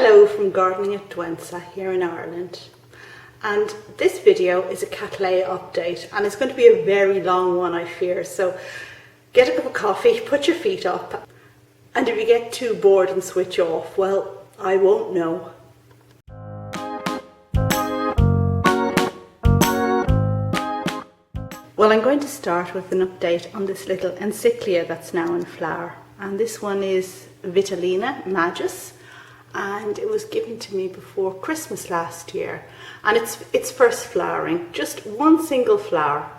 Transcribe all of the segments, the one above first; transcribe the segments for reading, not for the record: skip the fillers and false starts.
Hello from Gardening at Dwensa here in Ireland, and this video is a Cattleya update, and it's going to be a very long one, I fear, so get a cup of coffee, put your feet up, and if you get too bored and switch off, well, I won't know. Well, I'm going to start with an update on this little Encyclia that's now in flower, and this one is Vitalina Majus. And it was given to me before Christmas last year, and it's first flowering, just one single flower,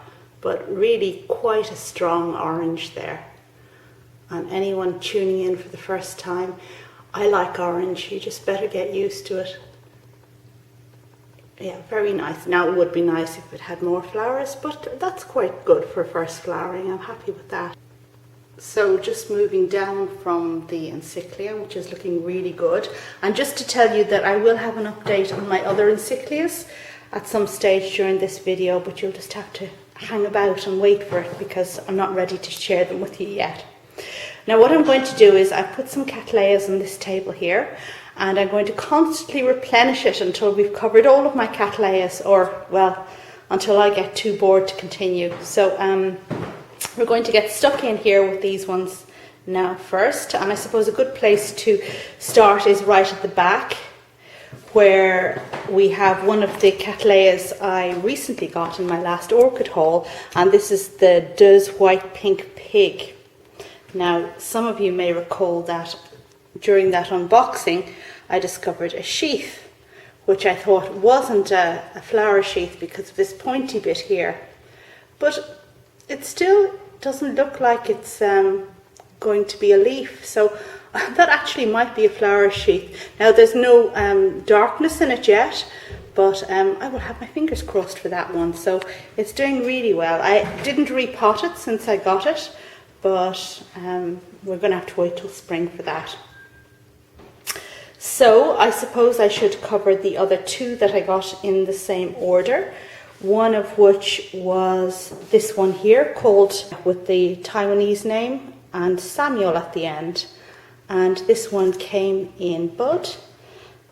but really quite a strong orange there. And anyone tuning in for the first time, I like orange, you just better get used to it. Yeah, very nice. Now it would be nice if it had more flowers, but that's quite good for first flowering. I'm happy with that. So just moving down from the Encyclia, which is looking really good. And just to tell you that I will have an update on my other Encyclias at some stage during this video, but you'll just have to hang about and wait for it because I'm not ready to share them with you yet. Now what I'm going to do is I've put some Cattleyas on this table here, and I'm going to constantly replenish it until we've covered all of my Cattleyas, or well, until I get too bored to continue. So we're going to get stuck in here with these ones now first, and I suppose a good place to start is right at the back, where we have one of the Cattleyas I recently got in my last orchid haul, and this is the Does White Pink Pig. Now some of you may recall that during that unboxing I discovered a sheath, which I thought wasn't a flower sheath because of this pointy bit here, but it still doesn't look like it's going to be a leaf, so that actually might be a flower sheath. Now there's no darkness in it yet, but I will have my fingers crossed for that one. So it's doing really well. I didn't repot it since I got it, but we're going to have to wait till spring for that. So I suppose I should cover the other two that I got in the same order. One of which was this one here, called with the Taiwanese name and Samuel at the end. And this one came in bud,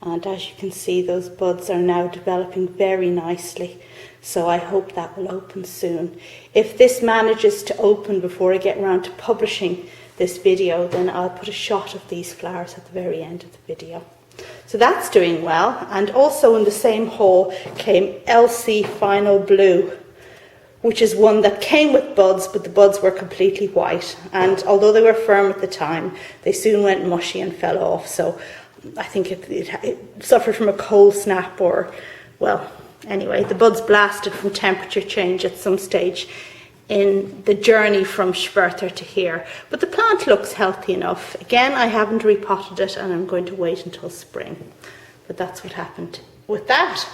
and as you can see, those buds are now developing very nicely. So I hope that will open soon. If this manages to open before I get around to publishing this video, then I'll put a shot of these flowers at the very end of the video. So that's doing well. And also in the same haul came LC Final Blue, which is one that came with buds, but the buds were completely white, and although they were firm at the time, they soon went mushy and fell off. So I think it suffered from a cold snap, or well, anyway, the buds blasted from temperature change at some stage in the journey from Schwerter to here. But the plant looks healthy enough. Again, I haven't repotted it, and I'm going to wait until spring. But that's what happened with that.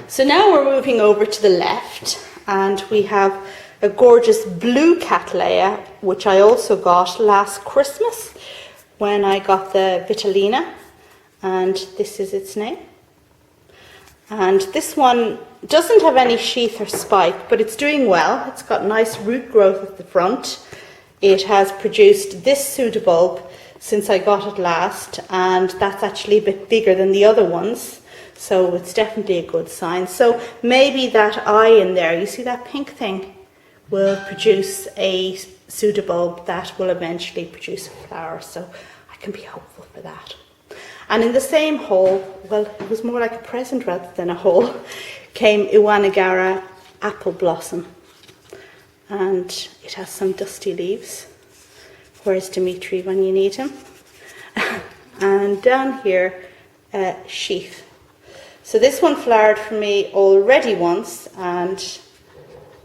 So now we're moving over to the left, and we have a gorgeous blue Cattleya, which I also got last Christmas when I got the Vitalina, and this is its name. And this one doesn't have any sheath or spike, but it's doing well. It's got nice root growth at the front. It has produced this pseudobulb since I got it last, and that's actually a bit bigger than the other ones, so it's definitely a good sign. So maybe that eye in there, you see that pink thing, will produce a pseudobulb that will eventually produce a flower, so I can be hopeful for that. And in the same haul, well, it was more like a present rather than a haul, came Iwanagaara Appleblossom. And it has some dusty leaves. Where's Dimitri when you need him? And down here, sheath. So this one flowered for me already once, and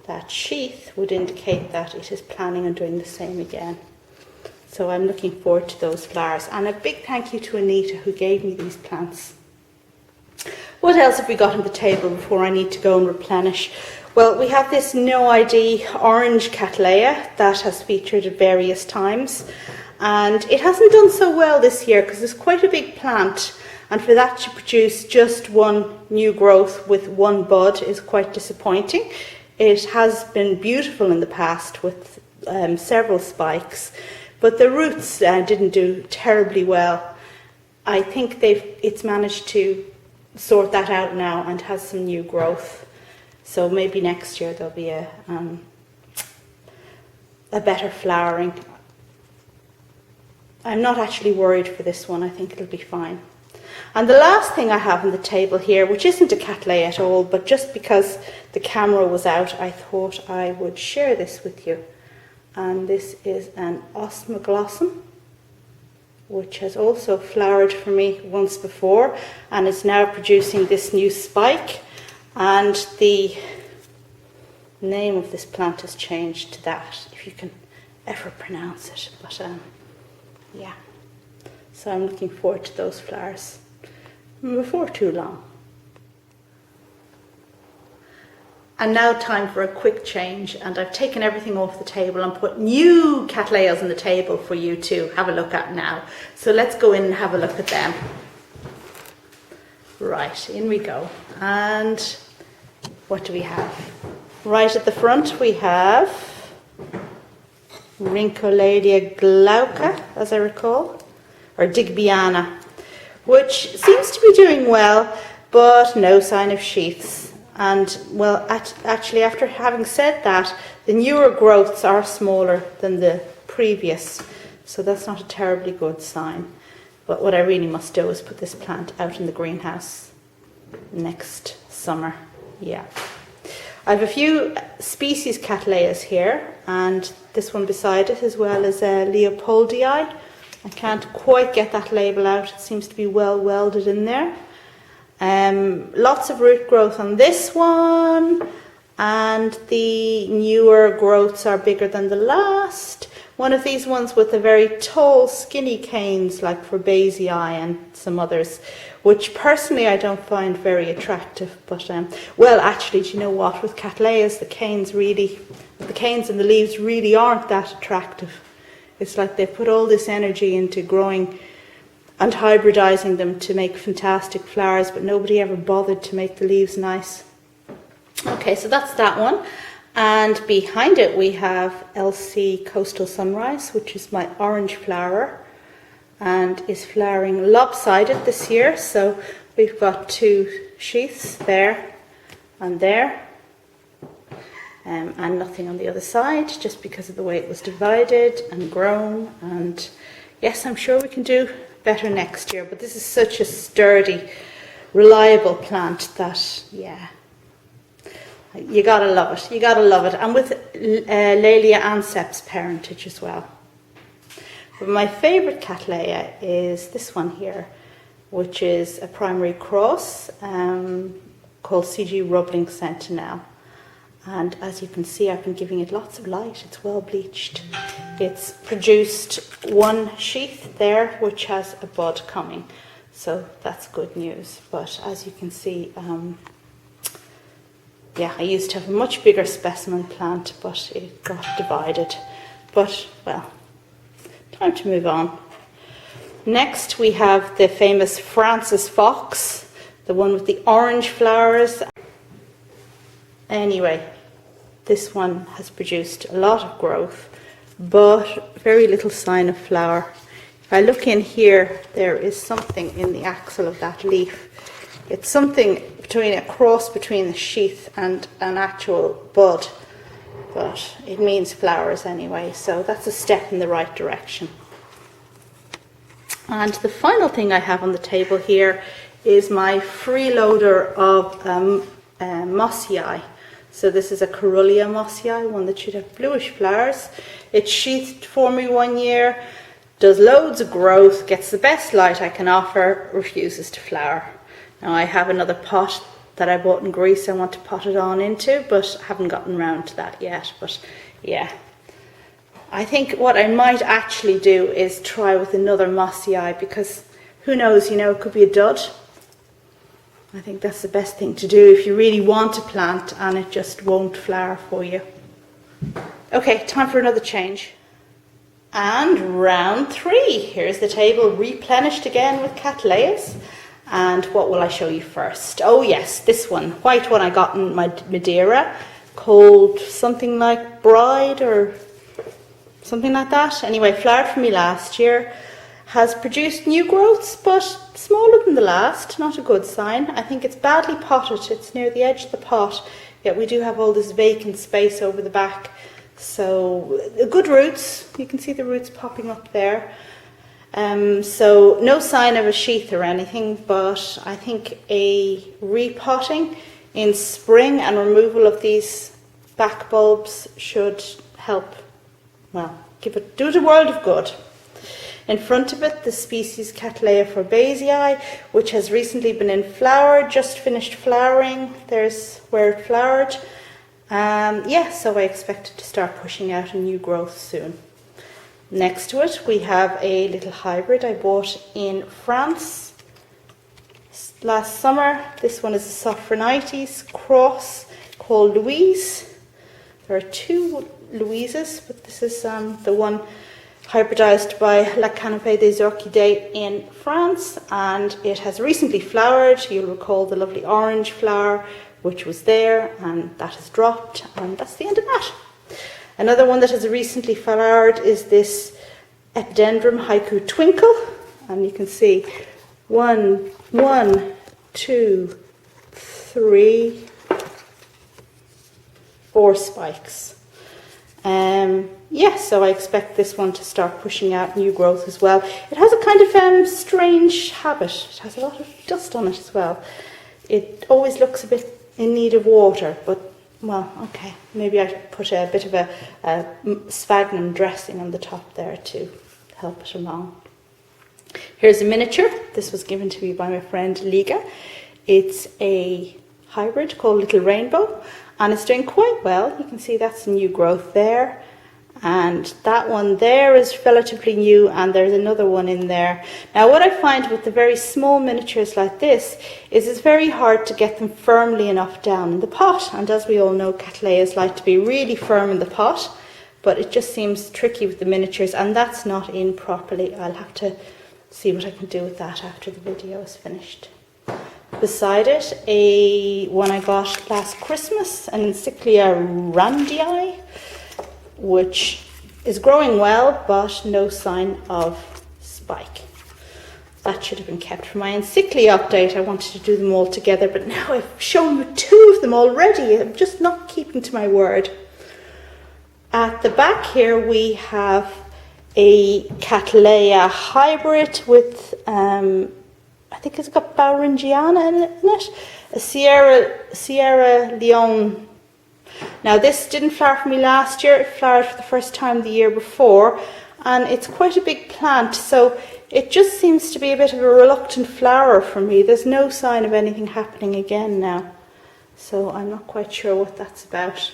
that sheath would indicate that it is planning on doing the same again. So I'm looking forward to those flowers. And a big thank you to Anita, who gave me these plants. What else have we got on the table before I need to go and replenish? Well, we have this noid orange Cattleya that has featured at various times. And it hasn't done so well this year because it's quite a big plant. And for that to produce just one new growth with one bud is quite disappointing. It has been beautiful in the past with several spikes. But the roots didn't do terribly well. I think it's managed to sort that out now and has some new growth. So maybe next year there'll be a better flowering. I'm not actually worried for this one. I think it'll be fine. And the last thing I have on the table here, which isn't a Cattleya at all, but just because the camera was out, I thought I would share this with you. And this is an Osmoglossum, which has also flowered for me once before and is now producing this new spike. And the name of this plant has changed to that, if you can ever pronounce it. But yeah, so I'm looking forward to those flowers before too long. And now time for a quick change, and I've taken everything off the table and put new Cattleyas on the table for you to have a look at now. So let's go in and have a look at them. Right, in we go. And what do we have? Right at the front we have Rhyncholaeliocattleya, as I recall, or Digbyana, which seems to be doing well, but no sign of sheaths. And well, actually, after having said that, the newer growths are smaller than the previous, so that's not a terribly good sign. But what I really must do is put this plant out in the greenhouse next summer. Yeah. I have a few species Cattleyas here, and this one beside it, as well as Leopoldii. I can't quite get that label out. It seems to be well welded in there. Lots of root growth on this one, and the newer growths are bigger than the last. One of these ones with the very tall, skinny canes, like Fabaceae and some others, which personally I don't find very attractive. But well, actually, do you know what? With Cattleyas, the canes and the leaves really aren't that attractive. It's like they put all this energy into growing and hybridizing them to make fantastic flowers, but nobody ever bothered to make the leaves nice. Okay, so that's that one. And behind it we have LC Coastal Sunrise, which is my orange flower and is flowering lopsided this year. So we've got two sheaths there and there, and nothing on the other side, just because of the way it was divided and grown. And yes, I'm sure we can do better next year, but this is such a sturdy, reliable plant that, yeah, you gotta love it. You gotta love it. And with Laelia anceps parentage as well. But my favourite Cattleya is this one here, which is a primary cross called CG Rubbling Sentinel. And as you can see, I've been giving it lots of light. It's well bleached. It's produced one sheath there, which has a bud coming. So that's good news. But as you can see, yeah, I used to have a much bigger specimen plant, but it got divided. But, well, time to move on. Next, we have the famous Francis Fox, the one with the orange flowers. Anyway, this one has produced a lot of growth, but very little sign of flower. If I look in here, there is something in the axil of that leaf. It's something between a cross between the sheath and an actual bud, but it means flowers anyway, so that's a step in the right direction. And the final thing I have on the table here is my freeloader of Mossii. So this is a Cattleya Mossii, one that should have bluish flowers. It sheathed for me one year, does loads of growth, gets the best light I can offer, refuses to flower. Now I have another pot that I bought in Greece I want to pot it on into, but I haven't gotten around to that yet. But yeah, I think what I might actually do is try with another Mossii, because who knows, you know, it could be a dud. I think that's the best thing to do if you really want a plant and it just won't flower for you. Okay, time for another change. And round 3. Here's the table replenished again with Cattleyas. And what will I show you first? Oh yes, this one, white one I got in my Madeira, called something like Bride or something like that. Anyway, flowered for me last year. has produced new growths, but smaller than the last. Not a good sign. I think it's badly potted. It's near the edge of the pot, yet we do have all this vacant space over the back. So good roots. You can see the roots popping up there. So no sign of a sheath or anything, but I think a repotting in spring and removal of these back bulbs should help, well, do it a world of good. In front of it, the species Cattleya forbesii, which has recently been in flower, just finished flowering. There's where it flowered. So I expect it to start pushing out a new growth soon. Next to it, we have a little hybrid I bought in France last summer. This one is a Sophronites cross called Louise. There are two Louises, but this is the one hybridized by La Canopée des Orchides in France, and it has recently flowered. You'll recall the lovely orange flower which was there, and that has dropped, and that's the end of that. Another one that has recently flowered is this Epidendrum Haiku Twinkle, and you can see 1, 2, 3, 4 spikes. So I expect this one to start pushing out new growth as well. It has a kind of strange habit. It has a lot of dust on it as well. It always looks a bit in need of water, but, well, okay. Maybe I should put a bit of a sphagnum dressing on the top there to help it along. Here's a miniature. This was given to me by my friend Liga. It's a hybrid called Little Rainbow, and it's doing quite well. You can see that's a new growth there, and that one there is relatively new, and there's another one in there. Now what I find with the very small miniatures like this is it's very hard to get them firmly enough down in the pot, and as we all know, Cattleyas like to be really firm in the pot, but it just seems tricky with the miniatures, and that's not in properly. I'll have to see what I can do with that after the video is finished. Beside it, one I got last Christmas, an Encyclia randii, which is growing well, but no sign of spike. That should have been kept for my Encyclia update. I wanted to do them all together, but now I've shown you 2 of them already. I'm just not keeping to my word. At the back here, we have a Cattleya hybrid with, I think it's got Bauringiana in it, a Sierra Leone. Now this didn't flower for me last year, it flowered for the first time the year before, and it's quite a big plant, so it just seems to be a bit of a reluctant flower for me. There's no sign of anything happening again now, so I'm not quite sure what that's about.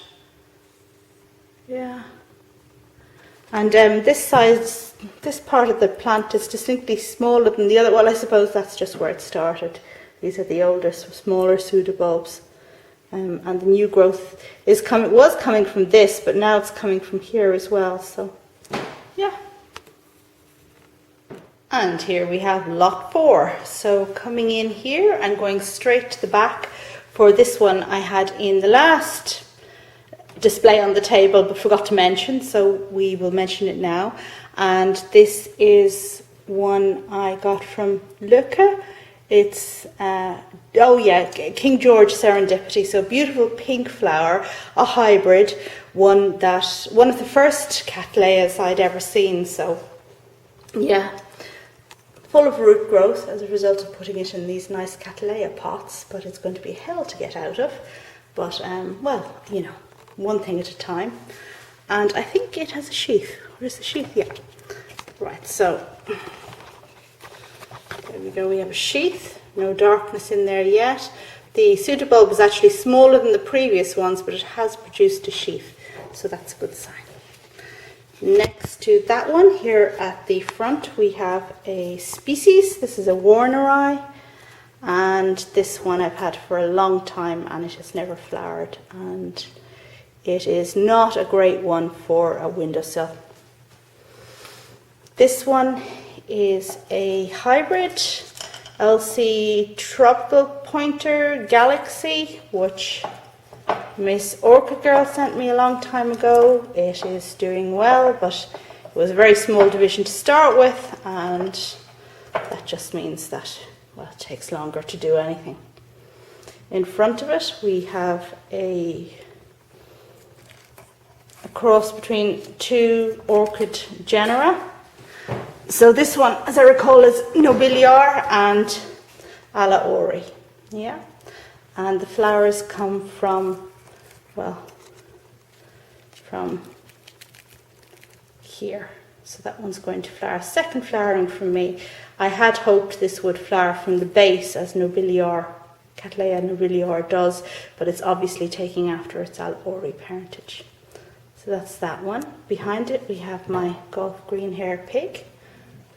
Yeah. And this part of the plant is distinctly smaller than the other. Well, I suppose that's just where it started. These are the older, smaller pseudobulbs. And the new growth was coming from this, but now it's coming from here as well. So, yeah. And here we have lot 4. So coming in here and going straight to the back for this one I had in the last display on the table but forgot to mention, so we will mention it now. And this is one I got from Luca. It's King George Serendipity, so beautiful pink flower, a hybrid, one of the first Cattleyas I'd ever seen. So yeah, full of root growth as a result of putting it in these nice Cattleya pots, but it's going to be hell to get out of. But well, you know, one thing at a time. And I think it has a sheath. Where's the sheath? Yeah. Right, so there we go, we have a sheath, no darkness in there yet. The pseudobulb is actually smaller than the previous ones, but it has produced a sheath, so that's a good sign. Next to that one, here at the front, we have a species. This is a warneri, and this one I've had for a long time, and it has never flowered, and it is not a great one for a windowsill. This one is a hybrid LC Tropical Pointer Galaxy, which Miss Orchid Girl sent me a long time ago. It is doing well, but was a very small division to start with, and that just means that, well, it takes longer to do anything. In front of it we have a cross between two orchid genera. So this one, as I recall, is nobilior and alaorii. Yeah, and the flowers come from, well, from here. So that one's going to flower. Second flowering from me. I had hoped this would flower from the base as nobilior, Cattleya nobilior does, but it's obviously taking after its alaorii parentage. So that's that one. Behind it we have my golf green hair pig,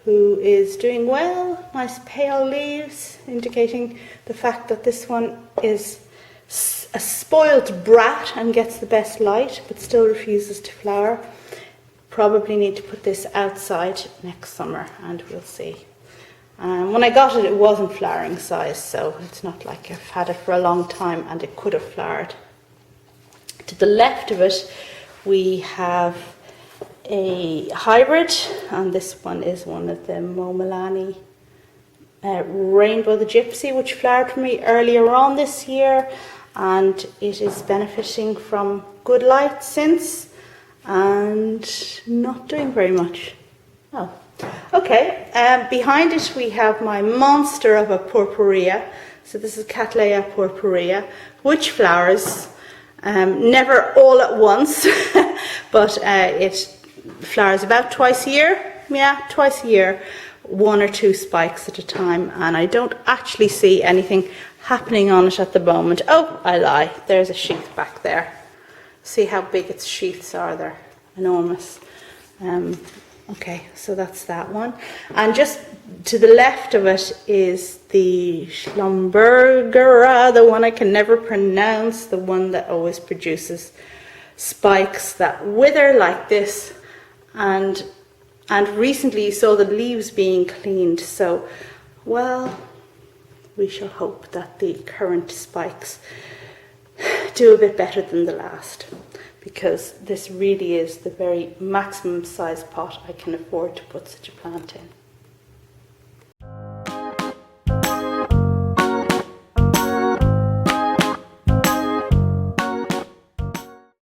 who is doing well. Nice pale leaves, indicating the fact that this one is a spoiled brat and gets the best light, but still refuses to flower. Probably need to put this outside next summer, and we'll see. When I got it, it wasn't flowering size, so it's not like I've had it for a long time and it could have flowered. To the left of it, we have a hybrid, and this one is one of the Momilani Rainbow the Gypsy, which flowered for me earlier on this year, and it is benefiting from good light since, and not doing very much. Oh, okay. Behind it we have my monster of a purpurata. So this is Cattleya purpurata, which flowers never all at once, but it flowers about twice a year. Yeah, twice a year, 1 or 2 spikes at a time, and I don't actually see anything happening on it at the moment. Oh, I lie. There's a sheath back there. See how big its sheaths are, they're enormous. Okay, so that's that one. And just to the left of it is the Schlumbergera, the one I can never pronounce, the one that always produces spikes that wither like this. And recently you saw the leaves being cleaned, so, well, we shall hope that the current spikes do a bit better than the last, because this really is the very maximum size pot I can afford to put such a plant in.